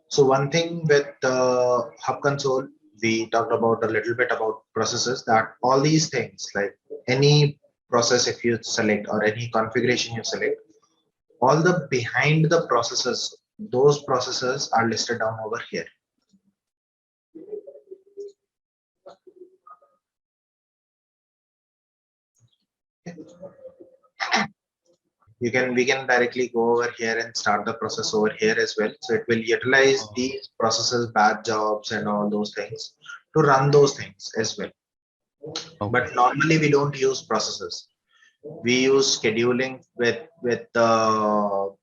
So one thing with Hub Console, we talked about a little bit about processes, that all these things, like any process if you select or any configuration you select, all the behind the processes, those processes are listed down over here. We can directly go over here and start the process over here as well. So it will utilize these processes, batch jobs and all those things to run those things as well. But normally we don't use processes. We use scheduling with the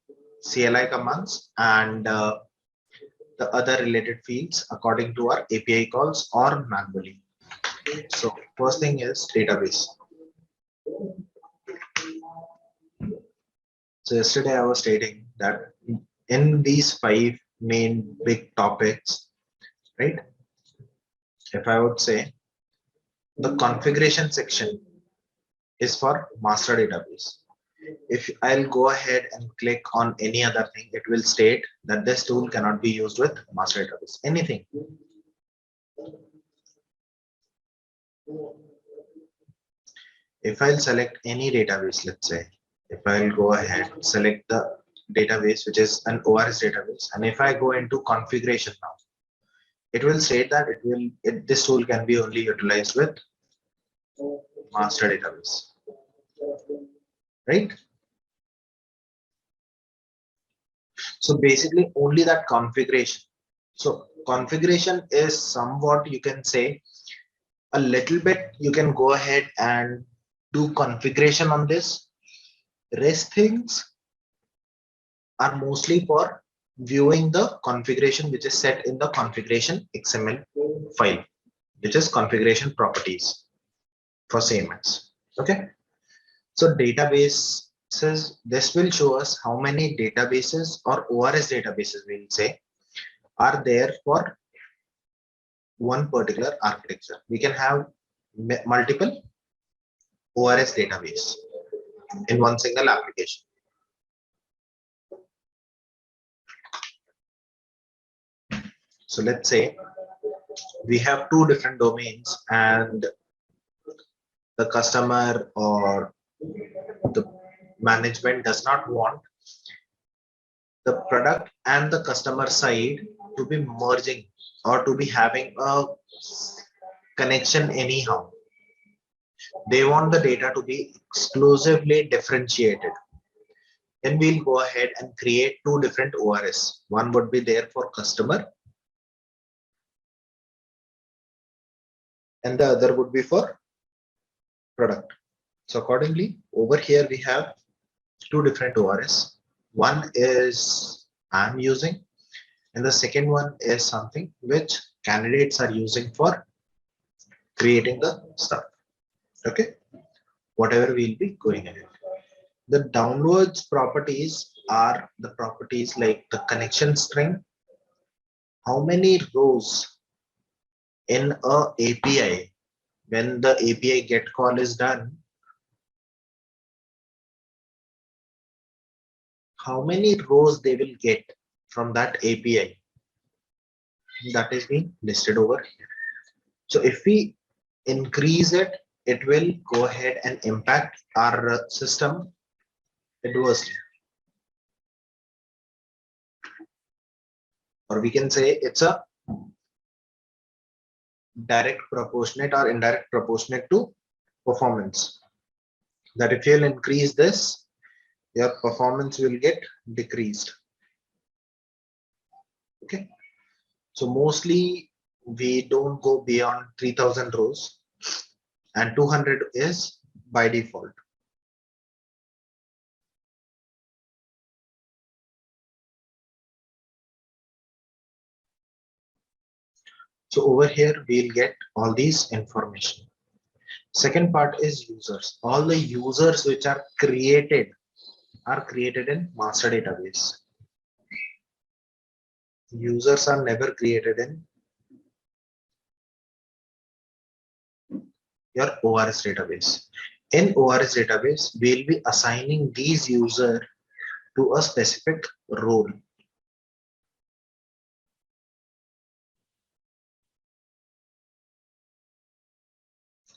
CLI commands and the other related fields according to our API calls or manually. So first thing is database. So yesterday I was stating that in these 5 main big topics, right? If I would say the configuration section is for master database. If I'll go ahead and click on any other thing, it will state that this tool cannot be used with master database. Anything. If I'll select any database, let's say, if I'll go ahead, select the database, which is an ORS database, and if I go into configuration now, it will state that this tool can be only utilized with master database, right? So basically only that configuration. So configuration is somewhat, you can say, a little bit, you can go ahead and do configuration on this. Rest things are mostly for viewing the configuration which is set in the configuration XML file, which is configuration properties for CMS. Okay. So databases, this will show us how many databases or ORS databases we'll say are there for one particular architecture. We can have multiple ORS database in one single application. So let's say we have 2 different domains and the customer or the management does not want the product and the customer side to be merging or to be having a connection anyhow. They want the data to be exclusively differentiated. Then we'll go ahead and create 2 different ORS. One would be there for customer and the other would be for product. So accordingly, over here we have 2 different ORS. One is I'm using, and the second one is something which candidates are using for creating the stuff. Okay, whatever we'll be going ahead. The downwards properties are the properties like the connection string, how many rows in a API when the API get call is done, how many rows they will get from that API, that is being listed over here. So if we increase it, it will go ahead and impact our system adversely. Or we can say it's a direct proportionate or indirect proportionate to performance. That if you'll increase this, your performance will get decreased. Okay. So mostly we don't go beyond 3000 rows and 200 is by default. So over here, we'll get all these information. Second part is users. All the users which are created in master database. Users are never created in your ORS database. In ORS database, we'll be assigning these users to a specific role.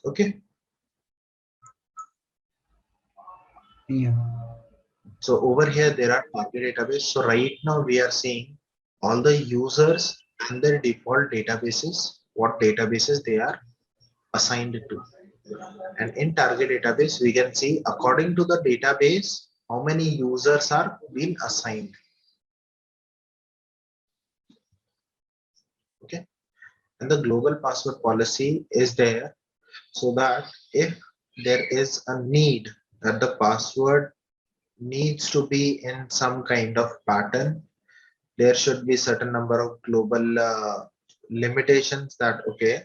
Okay. Yeah. So over here there are target database. So right now we are seeing all the users and their default databases, what databases they are assigned to. And in target database, we can see according to the database, how many users are being assigned. Okay. And the global password policy is there so that if there is a need that the password needs to be in some kind of pattern, there should be certain number of global limitations that okay,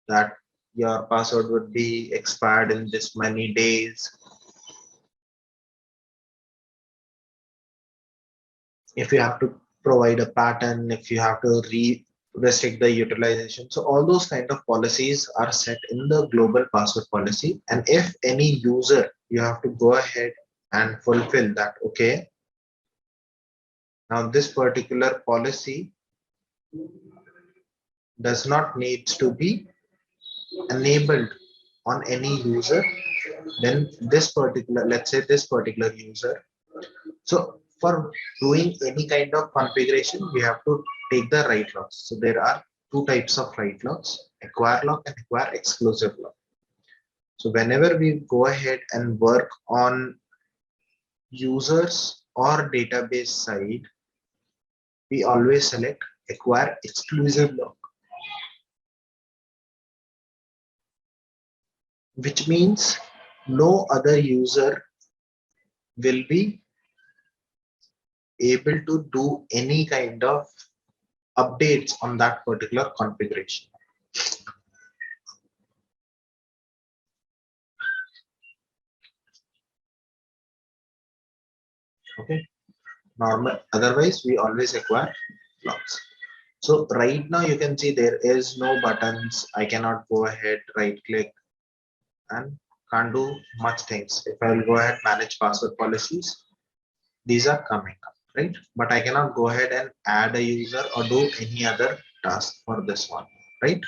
that your password would be expired in this many days. If you have to provide a pattern, if you have to restrict the utilization, so all those kind of policies are set in the global password policy. And if any user, you have to go ahead and fulfill that. Okay, now this particular policy does not need to be enabled on any user, then this particular, let's say this particular user. So for doing any kind of configuration, we have to take the write logs. So there are two types of write logs, acquire log and acquire exclusive log. So whenever we go ahead and work on users or database side, we always select acquire exclusive log, which means no other user will be able to do any kind of updates on that particular configuration. Okay, normal. Otherwise, we always acquire logs. So right now you can see there is no buttons. I cannot go ahead, right click and can't do much things. If I will go ahead, manage password policies, these are coming up, right? But I cannot go ahead and add a user or do any other task for this one, right?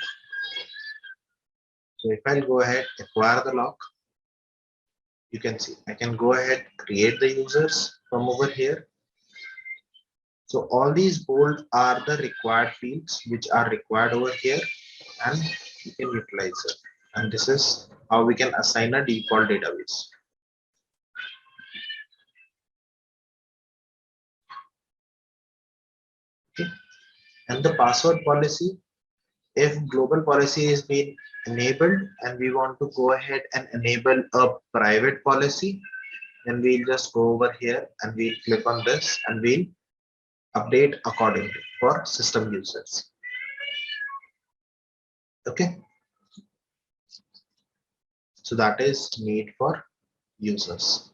So if I'll go ahead, acquire the log, you can see I can go ahead, create the users from over here. So all these bold are the required fields which are required over here, and you can utilize it. And this is how we can assign a default database. Okay. And the password policy, if global policy is being enabled and we want to go ahead and enable a private policy, then we'll just go over here and we'll click on this and we'll update accordingly for system users. Okay. So that is need for users.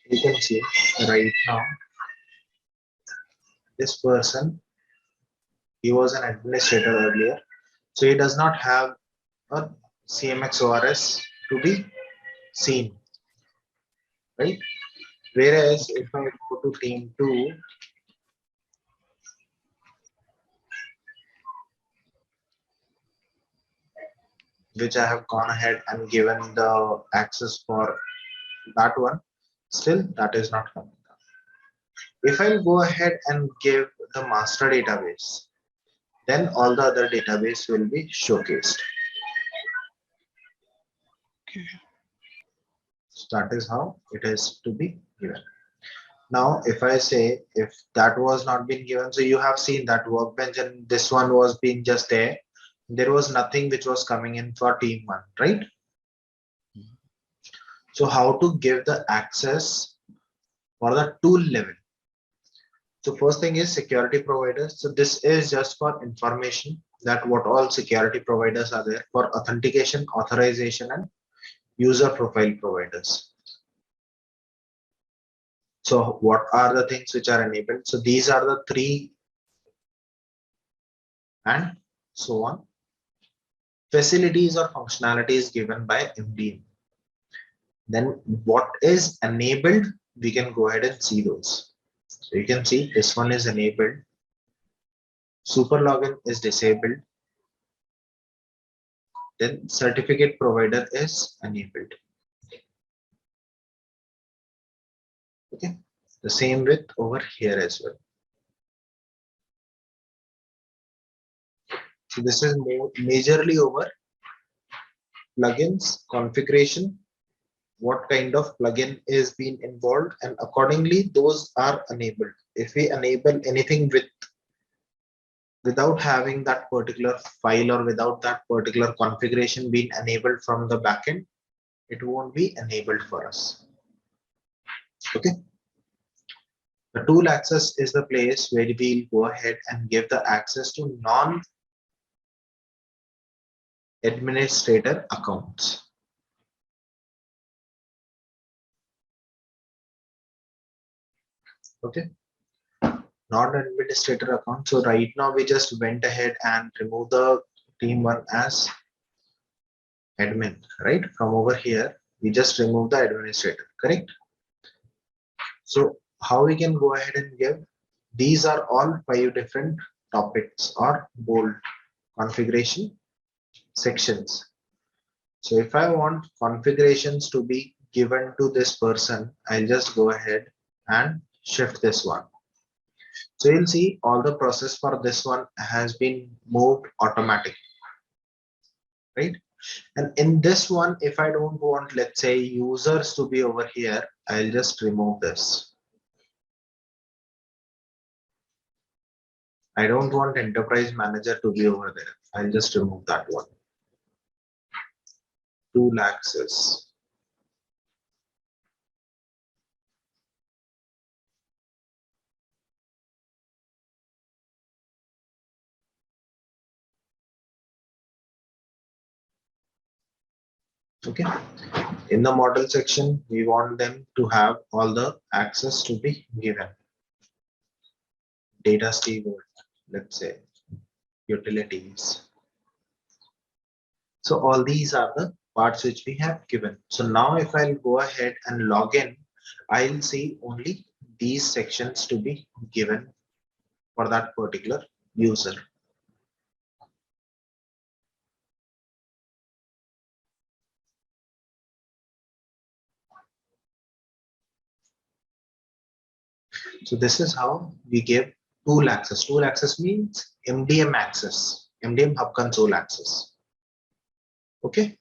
You can see right now this person, he was an administrator earlier, so he does not have a CMX ORS to be seen, right? Whereas if I go to team 2, which I have gone ahead and given the access for that one, still that is not coming up. If I go ahead and give the master database, then all the other database will be showcased. So that is how it is to be given. Now, if I say if that was not been given, so you have seen that workbench and this one was being just there. There was nothing which was coming in for team 1, right? So how to give the access for the tool level? So first thing is security providers. So this is just for information that what all security providers are there for authentication, authorization, and user profile providers. So what are the things which are enabled? So these are the 3 and so on. Facilities or functionalities given by MDM. Then what is enabled, we can go ahead and see those. So you can see this one is enabled. Super login is disabled. then certificate provider is enabled. Okay, the same with over here as well. So this is more majorly over plugins configuration, what kind of plugin is being involved, and accordingly those are enabled. If we enable anything without having that particular file or without that particular configuration being enabled from the backend, it won't be enabled for us. Okay. The tool access is the place where we'll go ahead and give the access to non-administrator accounts. Okay, non-administrator account. So right now we just went ahead and removed the team one as admin, right? From over here, we just remove the administrator, correct? So how we can go ahead and give, these are all 5 different topics or bold configuration sections. So if I want configurations to be given to this person, I'll just go ahead and shift this one. So you'll see all the process for this one has been moved automatic, right? And in this one, if I don't want, let's say, users to be over here, I'll just remove this. I don't want enterprise manager to be over there. I'll just remove that one. Tool access. Okay. In the model section, we want them to have all the access to be given. Data steward, let's say, utilities. So all these are the parts which we have given. So now if I'll go ahead and log in, I'll see only these sections to be given for that particular user. So this is how we give tool access. Tool access means MDM access, MDM Hub Console access. Okay.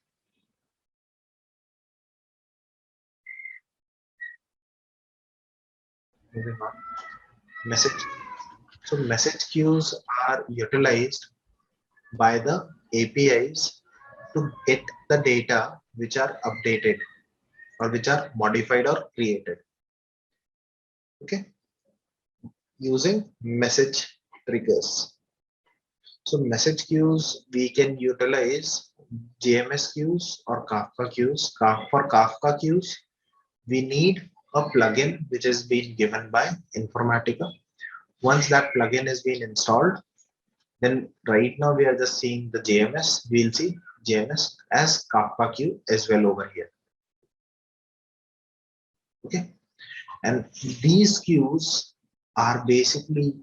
Moving on. Message. So message queues are utilized by the APIs to get the data which are updated or which are modified or created. Okay. Using message triggers. So message queues, we can utilize JMS queues or Kafka queues. For Kafka queues, we need a plugin which is being given by Informatica. Once that plugin is being installed, then right now we are just seeing the JMS. We'll see JMS as Kafka queue as well over here. Okay, and these queues are basically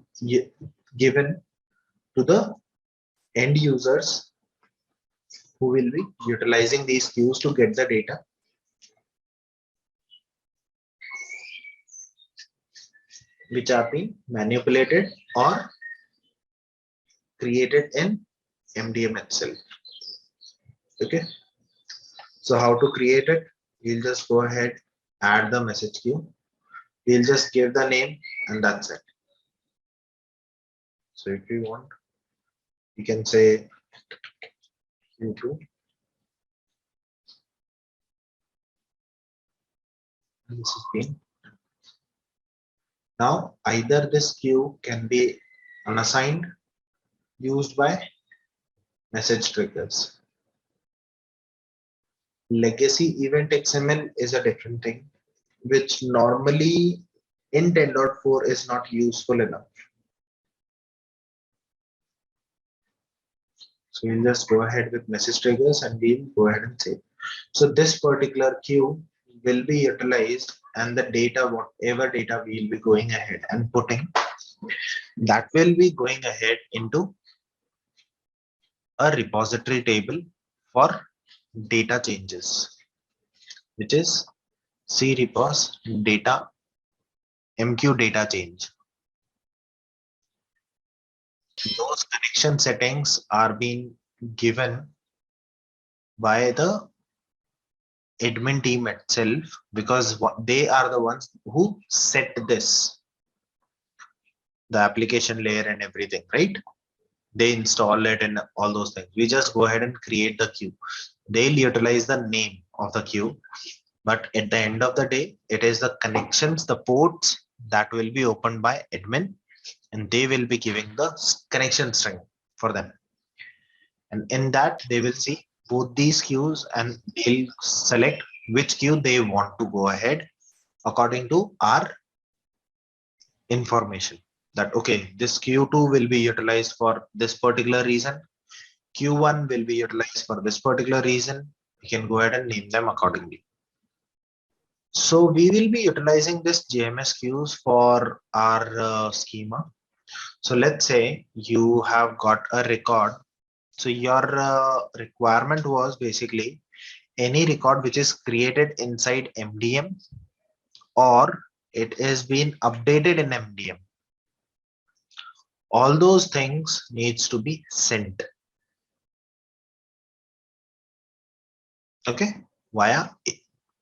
given to the end users who will be utilizing these queues to get the data, which are being manipulated or created in MDM itself. Okay, so how to create it? We'll just go ahead, add the message queue. We'll just give the name and that's it. So if we want, we can say Q2. This is being. Now either this queue can be unassigned, used by message triggers. Legacy event XML is a different thing, which normally in 10.4 is not useful enough. So we'll just go ahead with message triggers and we'll go ahead and save. So this particular queue will be utilized, and the data, whatever data we'll be going ahead and putting, that will be going ahead into a repository table for data changes, which is C repos data MQ data change. Those connection settings are being given by the admin team itself, because they are the ones who set this, the application layer and everything, right? They install it and all those things. We just go ahead and create the queue. They'll utilize the name of the queue, but at the end of the day, it is the connections, the ports that will be opened by admin, and they will be giving the connection string for them. And in that, they will see both these queues and they'll select which queue they want to go ahead according to our information, that okay, this Q2 will be utilized for this particular reason, Q1 will be utilized for this particular reason. We can go ahead and name them accordingly. So we will be utilizing this JMS queues for our schema. So let's say you have got a record. So your requirement was basically any record which is created inside MDM or it is being updated in MDM. All those things needs to be sent. Okay, via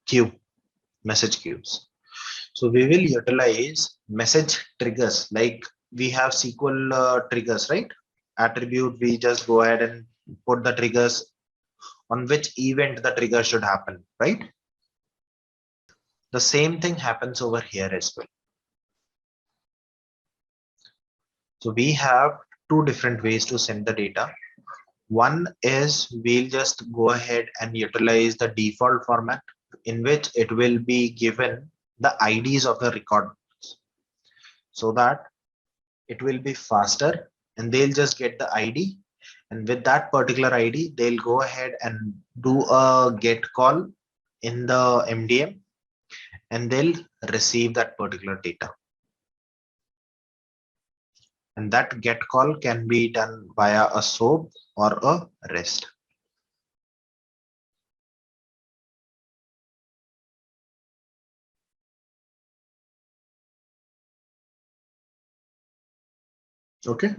queue, message queues. So we will utilize message triggers, like we have SQL triggers, right? Attribute, we just go ahead and put the triggers on which event the trigger should happen, right? The same thing happens over here as well. So we have two different ways to send the data. One is we'll just go ahead and utilize the default format in which it will be given the IDs of the record, so that it will be faster and they'll just get the ID, and with that particular ID they'll go ahead and do a get call in the MDM and they'll receive that particular data, and that get call can be done via a SOAP or a REST. Okay.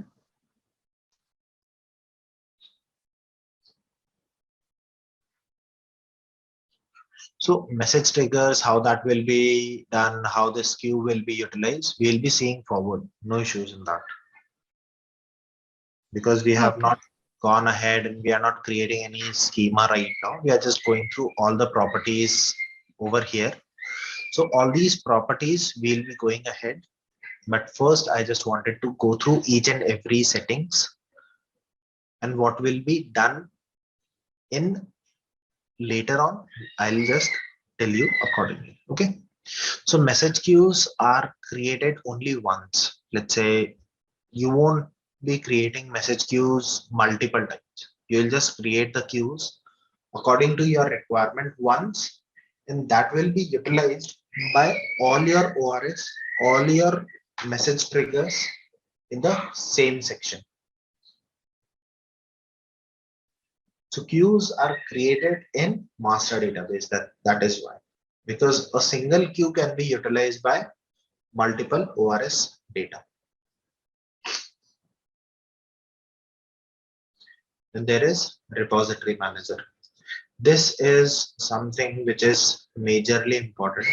So message triggers, how that will be done, how this queue will be utilized, we'll be seeing forward. No issues in that, because we have Okay. not gone ahead and we are not creating any schema right now. We are just going through all the properties over here. So all these properties we'll be going ahead. But first, I just wanted to go through each and every settings and what will be done in later on. I'll just tell you accordingly. Okay. So message queues are created only once. Let's say you won't be creating message queues multiple times. You'll just create the queues according to your requirement once, and that will be utilized by all your ORS, all your message triggers in the same section. So queues are created in master database. That is why, because a single queue can be utilized by multiple ORS data. Then there is repository manager. This is something which is majorly important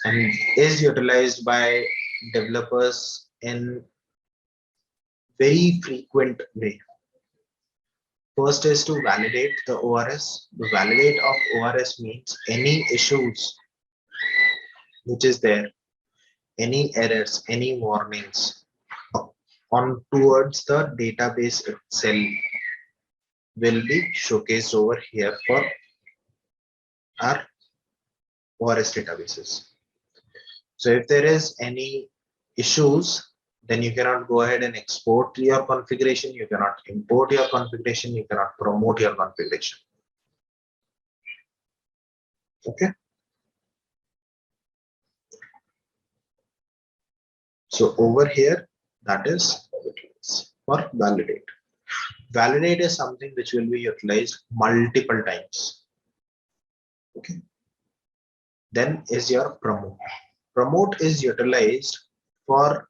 and is utilized by developers in very frequent way. First is to validate the ORS. The validate of ORS means any issues which is there, any errors, any warnings on towards the database itself will be showcased over here for our ORS databases. So if there is any issues, then you cannot go ahead and export your configuration, you cannot import your configuration, you cannot promote your configuration. Okay. So over here, that is for validate. Validate is something which will be utilized multiple times. Okay. Then is your promote. Promote is utilized for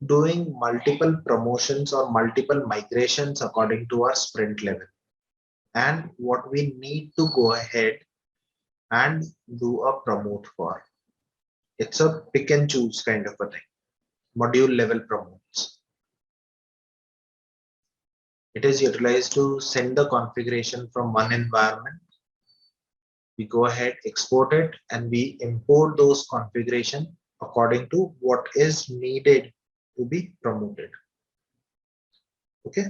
doing multiple promotions or multiple migrations according to our sprint level. And what we need to go ahead and do a promote for. It's a pick and choose kind of a thing. Module level promotes. It is utilized to send the configuration from one environment. We go ahead, export it, and we import those configuration according to what is needed to be promoted. Okay.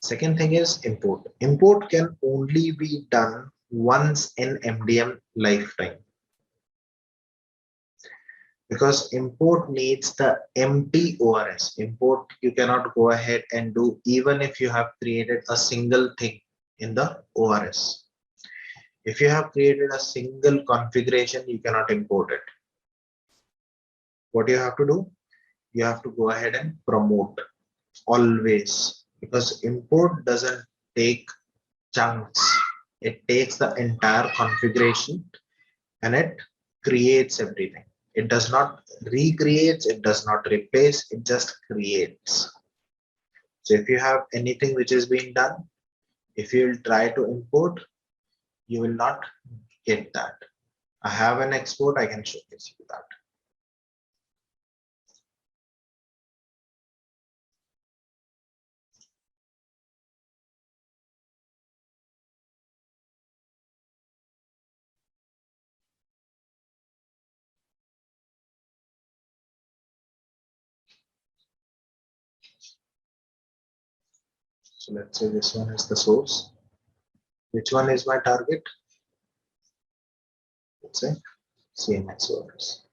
Second thing is import. Import can only be done once in MDM lifetime, because import needs the empty ORS. Import you cannot go ahead and do even if you have created a single thing in the ORS. If you have created a single configuration, you cannot import it. What you have to do? You have to go ahead and promote always, because import doesn't take chunks. It takes the entire configuration and it creates everything. It does not recreate, it does not replace, it just creates. So if you have anything which is being done, if you will try to import, you will not get that. I have an export, I can showcase you that. So let's say this one is the source. Which one is my target? Let's say CMS source.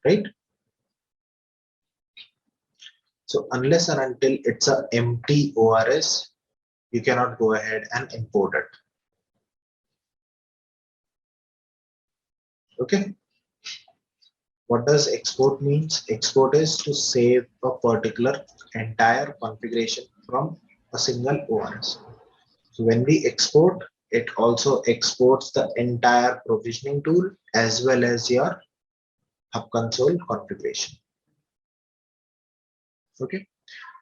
Right? So unless and until it's a empty ORS, you cannot go ahead and import it. Okay. What does export means? Export is to save a particular entire configuration from a single ORS. So when we export, it also exports the entire provisioning tool as well as your hub console configuration. Okay.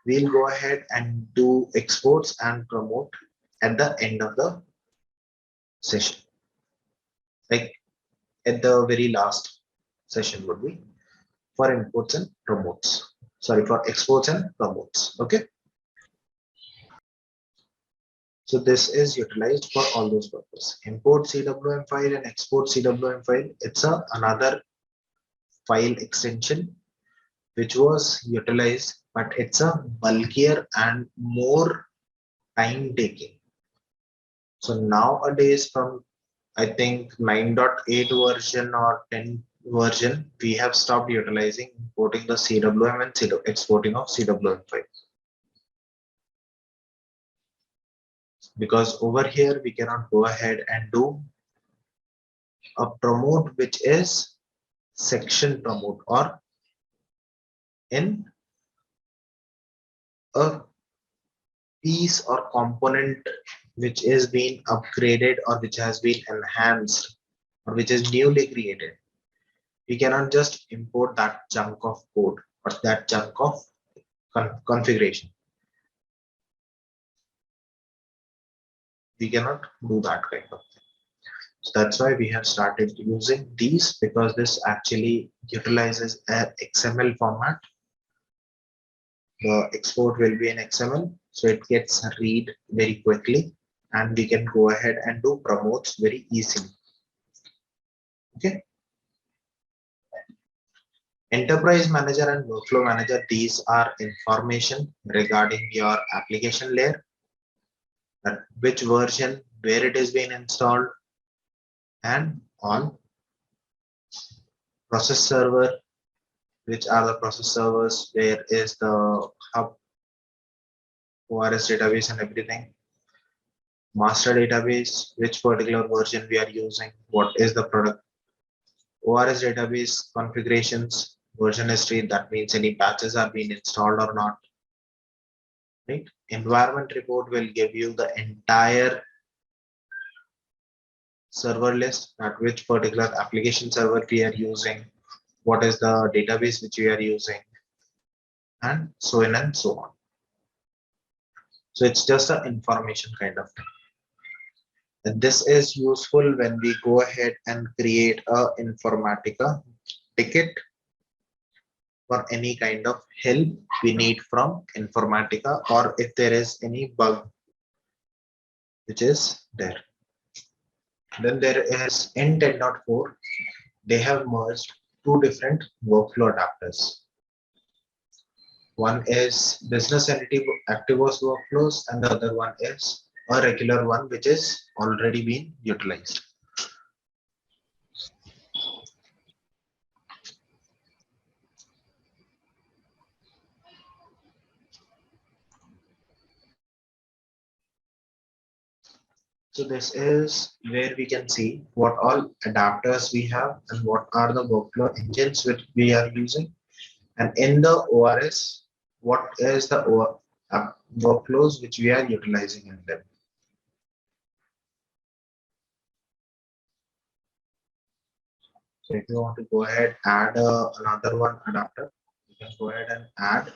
We'll go ahead and do exports and promote at the end of the session. Like at the very last session would be for imports and promotes. Sorry, for exports and promotes. Okay. So this is utilized for all those purposes. Import CWM file and export CWM file. It's another file extension which was utilized, but it's a bulkier and more time taking. So nowadays, from I think 9.8 version or 10 version, we have stopped utilizing importing the CWM and exporting of CWM file. Because over here we cannot go ahead and do a promote which is section promote or in a piece or component which is being upgraded or which has been enhanced or which is newly created. We cannot just import that chunk of code or that chunk of configuration. We cannot do that kind of thing. So that's why we have started using these, because this actually utilizes an XML format. The export will be in XML, so it gets read very quickly and we can go ahead and do promotes very easily. Okay. Enterprise manager and workflow manager, these are information regarding your application layer, that which version, where it is being installed, and on process server, which are the process servers, where is the hub, ORS database and everything. Master database, which particular version we are using, what is the product, ORS database configurations, version history, that means any patches are being installed or not, right? Environment report will give you the entire server list, at which particular application server we are using, what is the database which we are using, and so on and so on. So it's just an information kind of thing. And this is useful when we go ahead and create a Informatica ticket for any kind of help we need from Informatica, or if there is any bug which is there. Then there is in 10.4, they have merged two different workflow adapters. One is business entity ActiveOS workflows, and the other one is a regular one which is already been utilized. So this is where we can see what all adapters we have and what are the workflow engines which we are using. And in the ORS, what is the workflows which we are utilizing in them. So if you want to go ahead, add another one adapter, you can go ahead and add.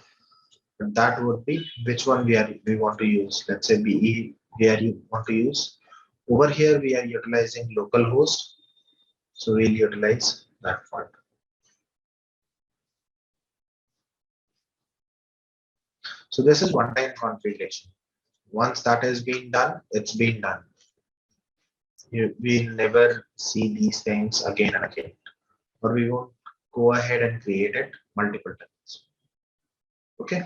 But that would be which one we want to use. Let's say BE you want to use. Over here we are utilizing localhost, so we'll utilize that one. So this is one-time configuration. Once that has been done, it's been done. We never see these things again and again, or we won't go ahead and create it multiple times. Okay.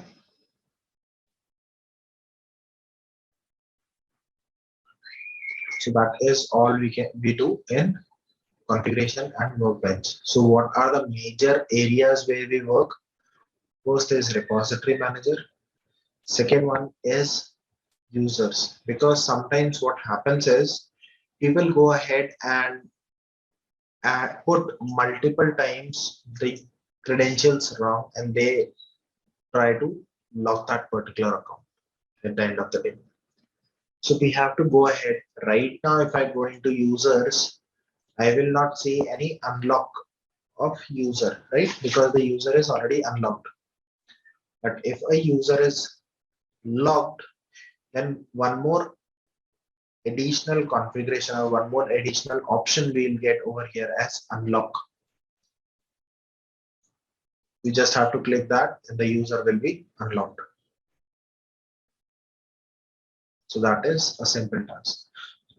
So that is all we do in configuration and workbench. So what are the major areas where we work? First is repository manager. Second one is users, because sometimes what happens is people go ahead and put multiple times the credentials wrong, and they try to lock that particular account at the end of the day. So we have to go ahead. Right now, if I go into users, I will not see any unlock of user, right? Because the user is already unlocked. But if a user is locked, then one more additional configuration or one more additional option we'll get over here as unlock. We just have to click that and the user will be unlocked. So that is a simple task.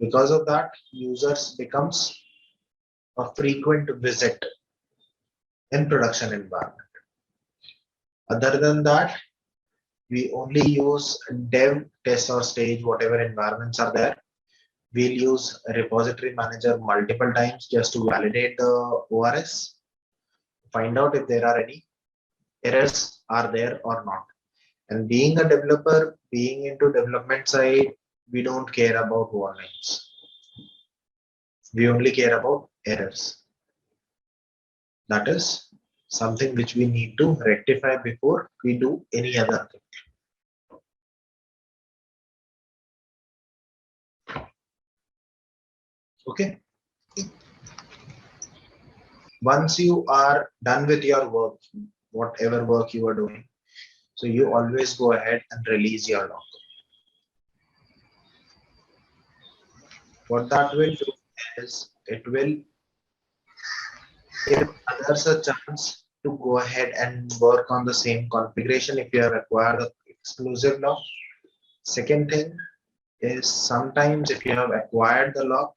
Because of that, users becomes a frequent visit in production environment. Other than that, we only use dev, test, or stage, whatever environments are there. We'll use a repository manager multiple times just to validate the ORS, find out if there are any errors are there or not. And being a developer, being into development side, we don't care about warnings. We only care about errors. That is something which we need to rectify before we do any other thing. Okay. Once you are done with your work, whatever work you are doing, so you always go ahead and release your log. What that will do is it will give others a chance to go ahead and work on the same configuration if you have acquired the exclusive lock. Second thing is sometimes if you have acquired the lock,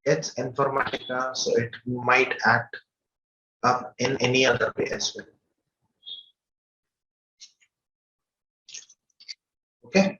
it's Informatica, so it might act up in any other way as well. Okay.